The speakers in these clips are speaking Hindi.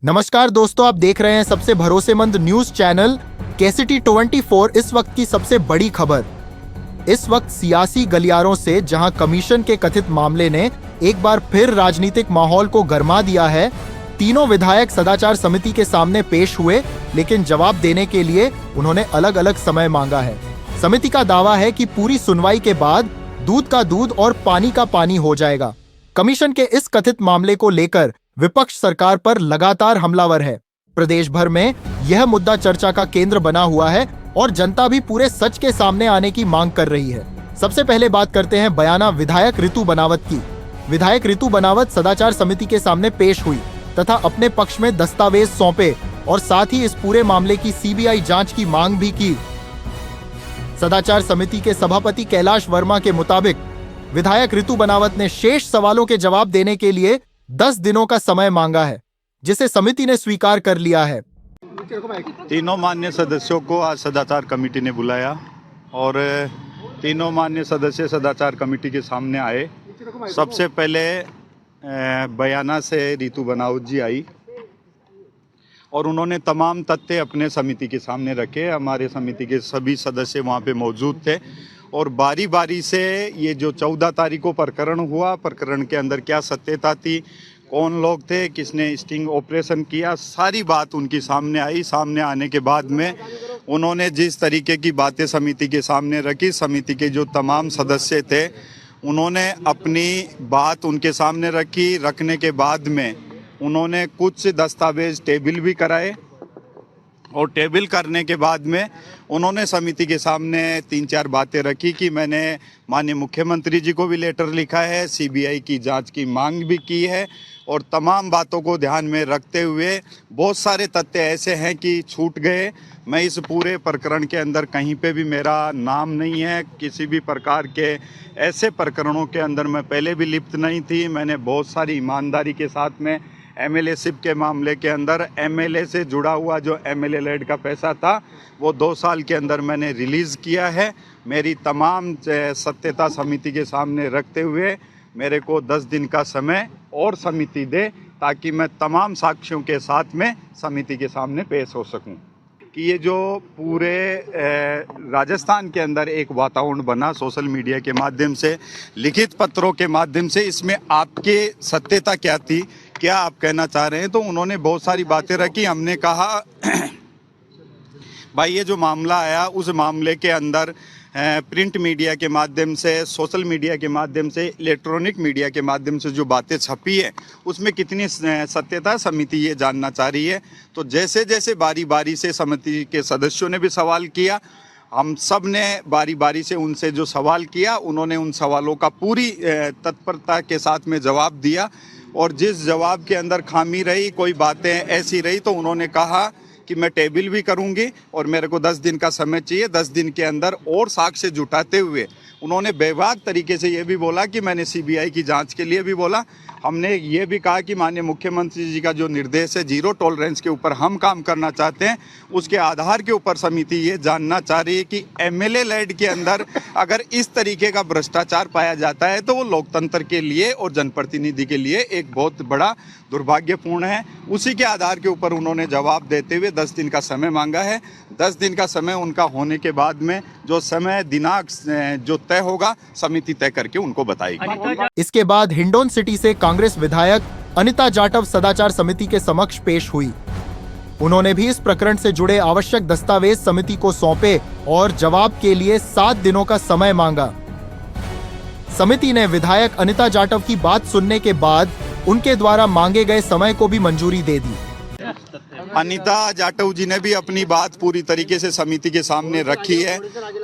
नमस्कार दोस्तों, आप देख रहे हैं सबसे भरोसेमंद न्यूज चैनल केसीटी 24। इस वक्त की सबसे बड़ी खबर। इस वक्त सियासी गलियारों से जहां कमीशन के कथित मामले ने एक बार फिर राजनीतिक माहौल को गरमा दिया है, तीनों विधायक सदाचार समिति के सामने पेश हुए, लेकिन जवाब देने के लिए उन्होंने अलग अलग समय मांगा है। समिति का दावा है कि पूरी सुनवाई के बाद दूध का दूध और पानी का पानी हो जाएगा। कमीशन के इस कथित मामले को लेकर विपक्ष सरकार पर लगातार हमलावर है। प्रदेश भर में यह मुद्दा चर्चा का केंद्र बना हुआ है और जनता भी पूरे सच के सामने आने की मांग कर रही है। सबसे पहले बात करते हैं बयाना विधायक ऋतु बनावत की। विधायक ऋतु बनावत सदाचार समिति के सामने पेश हुई तथा अपने पक्ष में दस्तावेज सौंपे और साथ ही इस पूरे मामले की सीबीआई जांच की मांग भी की। सदाचार समिति के सभापति कैलाश वर्मा के मुताबिक विधायक ऋतु बनावत ने शेष सवालों के जवाब देने के लिए 10 दिनों का समय मांगा है, जिसे समिति ने स्वीकार कर लिया है। तीनों माननीय सदस्यों को आज सदाचार कमेटी ने बुलाया और तीनों माननीय सदस्य सदाचार कमेटी के सामने आए। सबसे पहले बयाना से ऋतु बनावत जी आई और उन्होंने तमाम तथ्य अपने समिति के सामने रखे। हमारे समिति के सभी सदस्य वहाँ पे मौजूद थे और बारी बारी से ये जो 14 तारीख को प्रकरण हुआ, प्रकरण के अंदर क्या सत्यता थी, कौन लोग थे, किसने स्टिंग ऑपरेशन किया, सारी बात उनकी सामने आई। सामने आने के बाद में उन्होंने जिस तरीके की बातें समिति के सामने रखी, समिति के जो तमाम सदस्य थे उन्होंने अपनी बात उनके सामने रखी। रखने के बाद में उन्होंने कुछ दस्तावेज टेबल भी कराए और टेबल करने के बाद में उन्होंने समिति के सामने 3-4 बातें रखी कि मैंने माननीय मुख्यमंत्री जी को भी लेटर लिखा है, सीबीआई की जांच की मांग भी की है और तमाम बातों को ध्यान में रखते हुए बहुत सारे तथ्य ऐसे हैं कि छूट गए। मैं इस पूरे प्रकरण के अंदर कहीं पे भी मेरा नाम नहीं है। किसी भी प्रकार के ऐसे प्रकरणों के अंदर मैं पहले भी लिप्त नहीं थी। मैंने बहुत सारी ईमानदारी के साथ में एमएलए शिप के मामले के अंदर एमएलए से जुड़ा हुआ जो एमएलए लेड का पैसा था वो 2 साल के अंदर मैंने रिलीज़ किया है। मेरी तमाम सत्यता समिति के सामने रखते हुए मेरे को 10 दिन का समय और समिति दे ताकि मैं तमाम साक्ष्यों के साथ में समिति के सामने पेश हो सकूं। कि ये जो पूरे राजस्थान के अंदर एक वातावरण बना सोशल मीडिया के माध्यम से, लिखित पत्रों के माध्यम से, इसमें आपकी सत्यता क्या थी, क्या आप कहना चाह रहे हैं। तो उन्होंने बहुत सारी बातें रखी। हमने कहा भाई ये जो मामला आया उस मामले के अंदर प्रिंट मीडिया के माध्यम से, सोशल मीडिया के माध्यम से, इलेक्ट्रॉनिक मीडिया के माध्यम से जो बातें छपी है उसमें कितनी सत्यता समिति ये जानना चाह रही है। तो जैसे जैसे बारी बारी से समिति के सदस्यों ने भी सवाल किया, हम सब ने बारी बारी से उनसे जो सवाल किया उन्होंने उन सवालों का पूरी तत्परता के साथ में जवाब दिया और जिस जवाब के अंदर खामी रही, कोई बातें ऐसी रही तो उन्होंने कहा कि मैं टेबल भी करूंगी और मेरे को 10 दिन का समय चाहिए। 10 दिन के अंदर और साक्ष्य जुटाते हुए उन्होंने बेबाक तरीके से ये भी बोला कि मैंने सीबीआई की जांच के लिए भी बोला। हमने ये भी कहा कि माननीय मुख्यमंत्री जी का जो निर्देश है 0 टॉलरेंस के ऊपर हम काम करना चाहते हैं, उसके आधार के ऊपर समिति ये जानना चाह रही है कि एमएलए लेड के अंदर अगर इस तरीके का भ्रष्टाचार पाया जाता है तो वो लोकतंत्र के लिए और जनप्रतिनिधि के लिए एक बहुत बड़ा दुर्भाग्यपूर्ण है। उसी के आधार के ऊपर उन्होंने जवाब देते हुए 10 दिन का समय मांगा है। 10 दिन का समय उनका होने के बाद में जो समय दिनांक जो तय होगा समिति तय करके उनको बताएगी। इसके बाद हिंडौन सिटी से कांग्रेस विधायक अनिता जाटव सदाचार समिति के समक्ष पेश हुई। उन्होंने भी इस प्रकरण से जुड़े आवश्यक दस्तावेज समिति को सौंपे और जवाब के लिए 7 दिनों का समय मांगा। समिति ने विधायक अनिता जाटव की बात सुनने के बाद उनके द्वारा मांगे गए समय को भी मंजूरी दे दी। अनिता जाटव जी ने भी अपनी बात पूरी तरीके से समिति के सामने रखी है।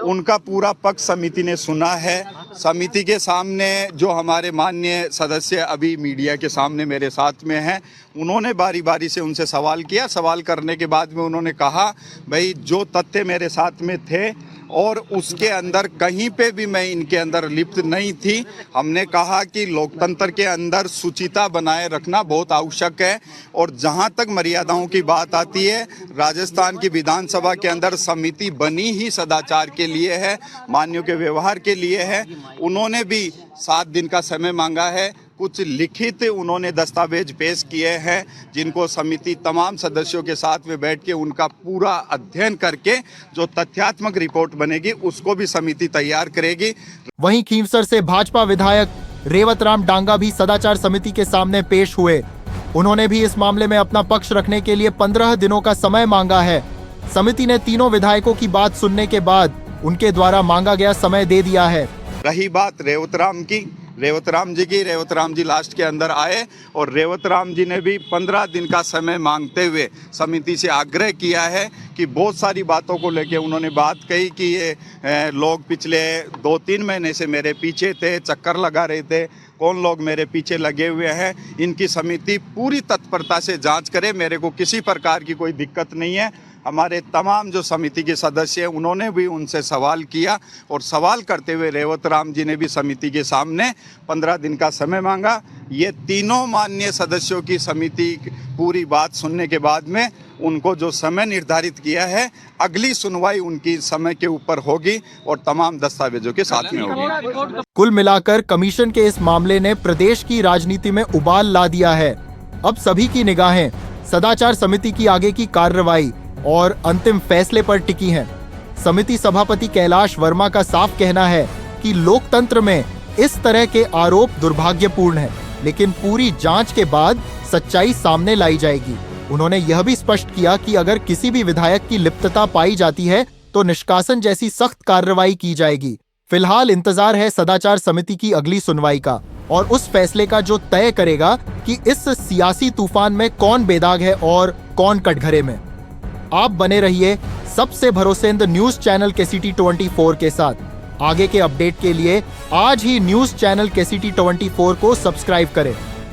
उनका पूरा पक्ष समिति ने सुना है। समिति के सामने जो हमारे माननीय सदस्य अभी मीडिया के सामने मेरे साथ में हैं, उन्होंने बारी बारी से उनसे सवाल किया। सवाल करने के बाद में उन्होंने कहा भाई जो तथ्य मेरे साथ में थे और उसके अंदर कहीं पे भी मैं इनके अंदर लिप्त नहीं थी। हमने कहा कि लोकतंत्र के अंदर शुचिता बनाए रखना बहुत आवश्यक है और जहां तक मर्यादाओं की बात आती है, राजस्थान की विधानसभा के अंदर समिति बनी ही सदाचार के लिए है, मान्यों के व्यवहार के लिए है। उन्होंने भी 7 दिन का समय मांगा है कुछ लिखित उन्होंने दस्तावेज पेश किए हैं, जिनको समिति तमाम सदस्यों के साथ में बैठ के उनका पूरा अध्ययन करके जो तथ्यात्मक रिपोर्ट बनेगी उसको भी समिति तैयार करेगी। वहीं खींवसर से भाजपा विधायक रेवतराम डांगा भी सदाचार समिति के सामने पेश हुए। उन्होंने भी इस मामले में अपना पक्ष रखने के लिए 15 दिनों का समय मांगा है। समिति ने तीनों विधायकों की बात सुनने के बाद उनके द्वारा मांगा गया समय दे दिया है। रही बात रेवतराम जी लास्ट के अंदर आए और रेवतराम जी ने भी 15 दिन का समय मांगते हुए समिति से आग्रह किया है कि बहुत सारी बातों को लेके उन्होंने बात कही कि ये लोग पिछले 2-3 महीने से मेरे पीछे थे, चक्कर लगा रहे थे, कौन लोग मेरे पीछे लगे हुए हैं, इनकी समिति पूरी तत्परता से जांच करे। मेरे को किसी प्रकार की कोई दिक्कत नहीं है। हमारे तमाम जो समिति के सदस्य हैं उन्होंने भी उनसे सवाल किया और सवाल करते हुए रेवतराम जी ने भी समिति के सामने 15 दिन का समय मांगा। ये तीनों माननीय सदस्यों की समिति पूरी बात सुनने के बाद में उनको जो समय निर्धारित किया है, अगली सुनवाई उनकी समय के ऊपर होगी और तमाम दस्तावेजों के साथ में होगी। कुल मिलाकर कमीशन के इस मामले ने प्रदेश की राजनीति में उबाल ला दिया है। अब सभी की निगाहें सदाचार समिति की आगे की कार्रवाई और अंतिम फैसले पर टिकी हैं। समिति सभापति कैलाश वर्मा का साफ कहना है कि लोकतंत्र में इस तरह के आरोप दुर्भाग्यपूर्ण है, लेकिन पूरी जांच के बाद सच्चाई सामने लाई जाएगी। उन्होंने यह भी स्पष्ट किया कि अगर किसी भी विधायक की लिप्तता पाई जाती है तो निष्कासन जैसी सख्त कार्रवाई की जाएगी। फिलहाल इंतजार है सदाचार समिति की अगली सुनवाई का और उस फैसले का जो तय करेगा कि इस सियासी तूफान में कौन बेदाग है और कौन कटघरे में। आप बने रहिए सबसे भरोसेमंद न्यूज चैनल केसीटी 24 के साथ। आगे के अपडेट के लिए आज ही न्यूज चैनल केसीटी 24 को सब्सक्राइब करें।